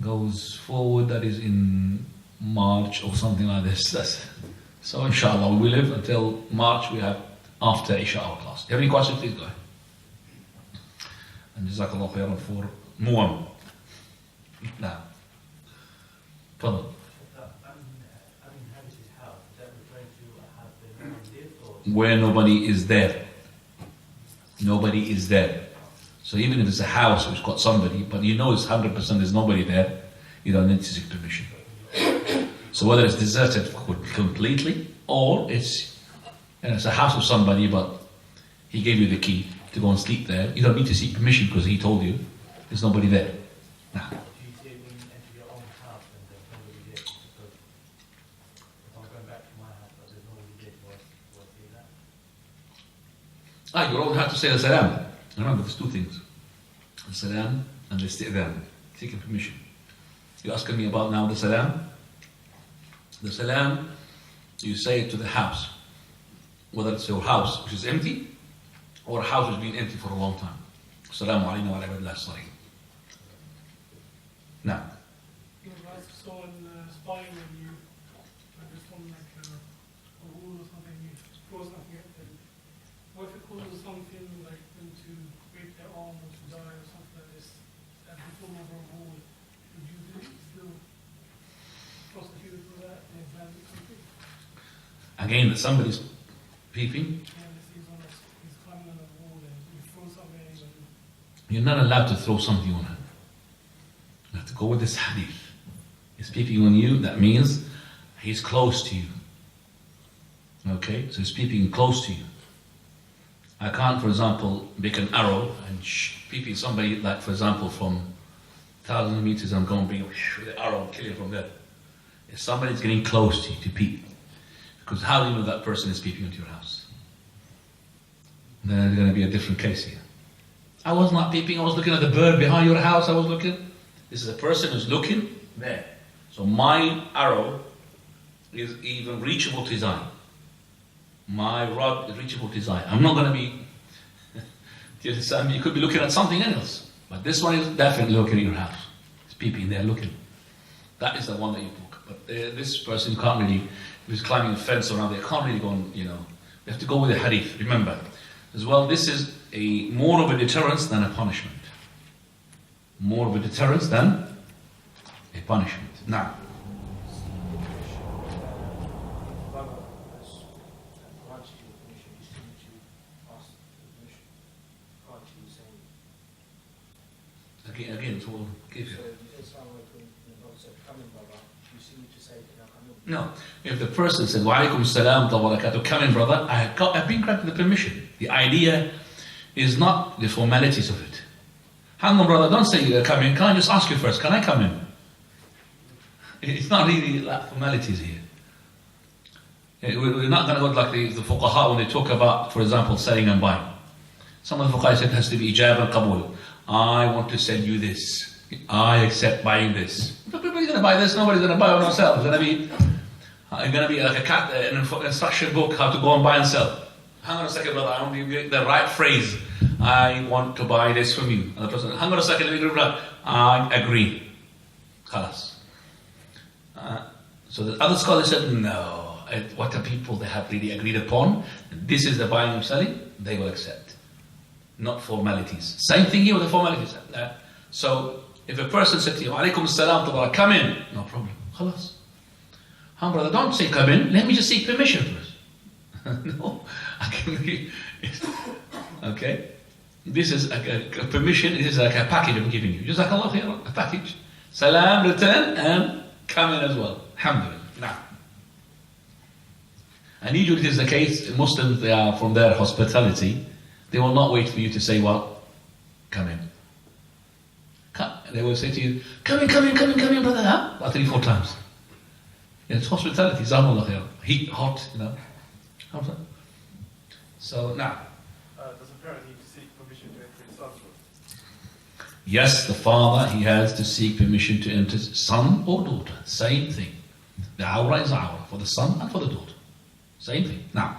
goes forward, that is in March or something like this. So inshallah, we will live until March. We have after Isha our class. If you have any questions, please go ahead. And Jazakallah khairan for Muam. Now, follow. Where nobody is there. Nobody is there. So even if it's a house which got somebody, but it's 100% there's nobody there, you don't need to seek permission. So whether it's deserted completely, or it's a house of somebody, but he gave you the key to go and sleep there, you don't need to seek permission because he told you there's nobody there. Now, do you say when you enter your own house and there's nobody there? Because if I'm going back to my house but there's nobody there, do I say that? your own house to say the salam. Remember, there's two things. The salam and the isti'dhan, seeking permission. You're asking me about now the salam? The salam, you say it to the house, whether it's your house which is empty or a house which has been empty for a long time. Assalamu alayna wa ala ibadillah as-salihin. Now, You advise someone spying on you, just on like a wall or something, you throw something at them. What if it causes something like them to break their arm or to die or something like this, and they fall over a wall? Would you still prosecute for that and ban something? again, that somebody's peeping, Yeah, he's climbing on a wall and you throw something at him. you're not allowed to throw something on her. You have to go with this hadith. He's peeping on you, that means he's close to you. Okay, so he's peeping close to you. I can't, for example, make an arrow and peeping somebody, like for example, from 1,000 meters, I'm going to bring with the arrow and kill him from there. If somebody's getting close to you to peep, because how do you know that person is peeping into your house? Then there's going to be a different case here. I was not peeping, I was looking at the bird behind your house, I was looking. This is a person who's looking there. So my arrow is even reachable to his eye. My rod is reachable to his eye. I'm not going to be, do you understand? You could be looking at something else. But this one is definitely looking at your house. It's peeping there, looking. That is the one that you book. But this person can't really, who's climbing a fence around there, can't really go on, you have to go with the hadith. Remember, as well, this is more of a deterrence than a punishment. More of a deterrence than a punishment. Now, again, so we'll give you. No, if the person said, wa alaikum salam wa barakatuh, come in brother, I've been granted the permission. The idea is not the formalities of it. Hang on brother, don't say come in, can I just ask you first, can I come in? It's not really like formalities here. We're not going to go like the fuqaha when they talk about, for example, selling and buying. Some of the fuqaha said it has to be ijab and qabul. I want to sell you this. I accept buying this. Nobody's going to buy this, nobody's going to buy it themselves. It's going to be like an instruction book how to go and buy and sell. Hang on a second, brother, I want to give the right phrase. I want to buy this from you. And the person, hang on a second, let me do I agree. Khalas. So the other scholars said, no, what the people they have really agreed upon, this is the buying and selling, they will accept. Not formalities. Same thing here with the formalities. So if a person said to you, alaikum salam to come in, no problem. Khalas. Brother, don't say come in, let me just seek permission first. No, I can. Okay? This is a permission, this is like a package I'm giving you. Just like Allah here, a package. Salam, return, and come in as well. Alhamdulillah. Now. And usually it is the case, Muslims, they are from their hospitality, they will not wait for you to say what? Come in. They will say to you, come in, brother. Huh? About 3-4 times. It's hospitality, heat, hot, So now. Does a parent need to seek permission to enter his son's room? Yes, the father, he has to seek permission to enter son or daughter. Same thing. The awra is awra for the son and for the daughter. Same thing. Now,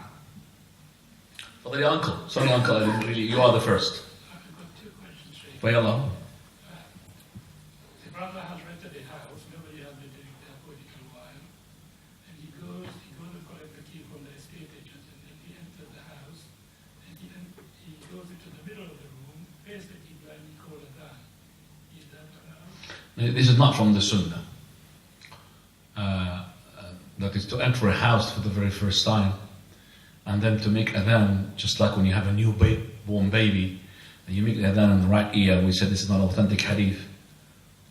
for the uncle. Sorry, uncle, I didn't really. You are the first. I've got 2 questions for you. By Allah. The brother has rented a house, nobody has been living there for a little while, and he goes to collect the key from the estate agent, and then he enters the house, and he goes into the middle of the room, faces the Qibla, and he calls Adab. Is that allowed? This is not from the Sunnah. That is to enter a house for the very first time, and then to make adhan, just like when you have a new born baby, and you make the adhan in the right ear. We said this is not authentic hadith.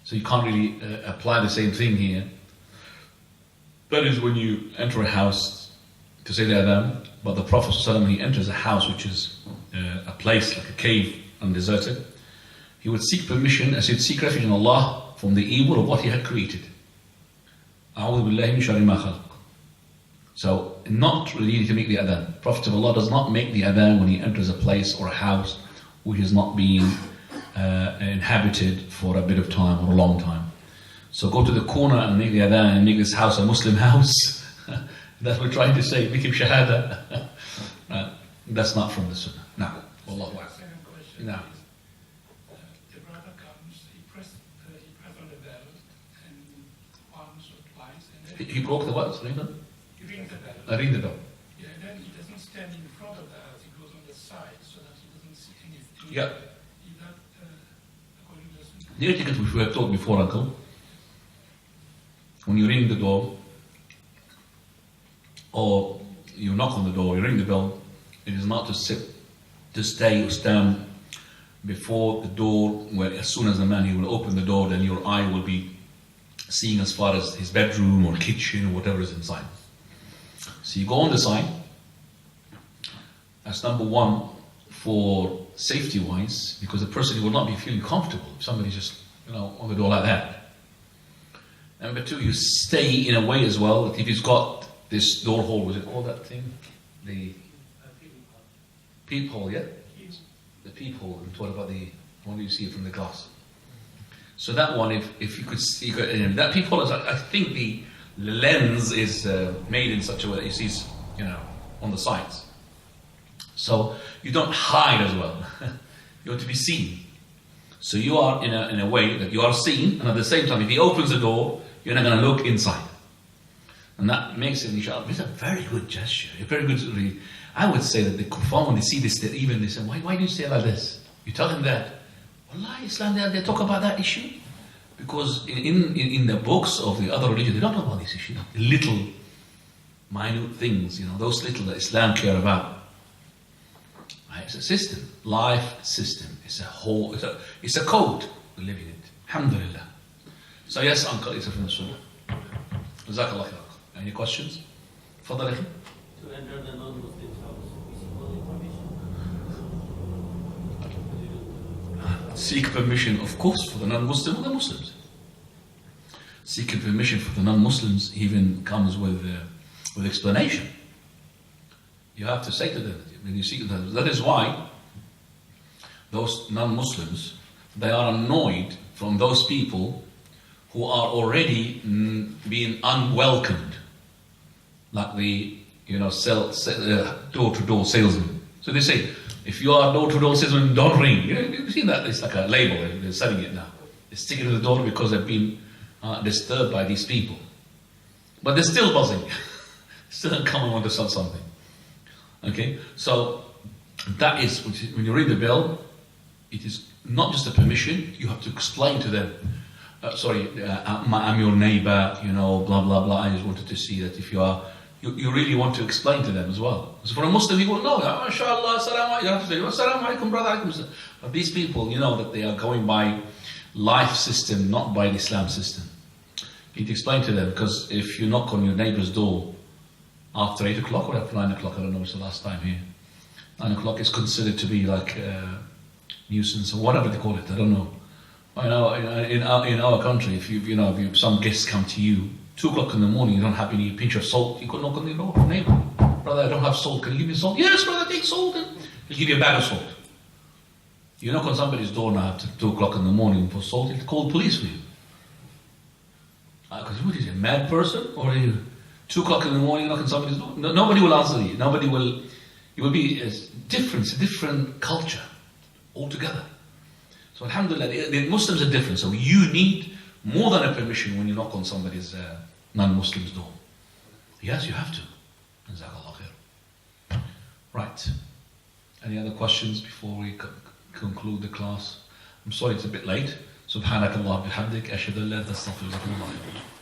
So you can't really apply the same thing here. That is when you enter a house to say the adhan, but the Prophet ﷺ, when he enters a house which is a place like a cave and deserted, he would seek permission as he'd seek refuge in Allah from the evil of what he had created. أعوذ بالله من شر ما خلق. So, not really to make the adhan. Prophet of Allah does not make the adhan when he enters a place or a house which is not being inhabited for a bit of time or a long time. So go to the corner and make the adhan and make this house a Muslim house. That's what we're trying to say, make him shahada. That's not from the Sunnah. No. Wallahu a'lam. Second question No. is, the brother comes, he pressed on the bell, and once or twice, and then He broke the what? Sorry, no? he rings the bell. I ring the bell. Yeah, then he doesn't stand in front of the house, he goes on the side so that he doesn't see anything. Yeah. Is that according to the Sunnah? The etiquette which we have taught before, Uncle, when you ring the door, or you knock on the door, you ring the bell, it is not to sit, to stay or stand before the door, where as soon as the man, he will open the door, then your eye will be seeing as far as his bedroom or kitchen or whatever is inside. So you go on the side. That's number one for safety-wise, because the person will not be feeling comfortable if somebody's just, on the door like that. Number two, you stay in a way as well that if he's got this door hole, was it called that thing? The peephole, yeah? The peephole. And what about the one you see from the glass? So that one, if you could see, that peephole is, I think the lens is made in such a way that you see, on the sides. So you don't hide as well. You want to be seen. So you are in a way that you are seen, and at the same time, if he opens the door, you're not going to look inside. And that makes it, inshallah, it's a very good gesture. A very good, I would say that the kuffar, when they see this, they say, why do you say like this? You tell them that. Wallahi, Islam, they talk about that issue. Because in the books of the other religions, they don't talk about this issue. Little, minute things, those little that Islam care about. It's a system, life system. It's a whole, it's a code. We live in it. Alhamdulillah. So yes, Uncle, it's from the Sunnah. Jazakallah khair. Any questions? Fadal akhi. To enter the non-Muslim's house, is it only permission? Seek permission, of course, for the non-Muslim or the Muslims. Seeking permission for the non-Muslims even comes with explanation. You have to say to them, when you seek them, that is why those non-Muslims, they are annoyed from those people who are already being unwelcomed, like the door-to-door salesman. So they say, if you are a door-to-door salesman, don't ring. You've seen that? It's like a label. They're selling it now. They stick it to the door because they've been disturbed by these people, but they're still buzzing. Still come and want to sell something. Okay, so that is when you ring the bell. It is not just a permission. You have to explain to them. I'm your neighbor, blah, blah, blah. I just wanted to see that if you really want to explain to them as well. Because for a Muslim, he will know, mashallah, assalamu alaikum, brother. But these people, that they are going by life system, not by the Islam system. You need to explain to them, because if you knock on your neighbor's door after 8 o'clock or after 9 o'clock, I don't know, it's the last time here. 9 o'clock is considered to be like nuisance or whatever they call it, I don't know. I know in our country, if some guests come to you 2 o'clock in the morning, you don't have any pinch of salt, you could knock on the door, neighbor, brother, I don't have salt, can you give me salt? Yes, brother, take salt, and he'll give you a bag of salt. You knock on somebody's door now after 2 o'clock in the morning for salt, he'll call the police for you. Because what is he, a mad person, or are you 2 o'clock in the morning knocking somebody's door? No, nobody will answer you. Nobody will. It will be a different culture altogether. So alhamdulillah, the Muslims are different. So you need more than a permission when you knock on somebody's non-Muslim's door. Yes, you have to. Jazakallah khair. Right. Any other questions before we conclude the class? I'm sorry it's a bit late. Subhanakallah bihamdik. Ashhadu an la ilaha illa anta astaghfiruka wa atubu ilayk.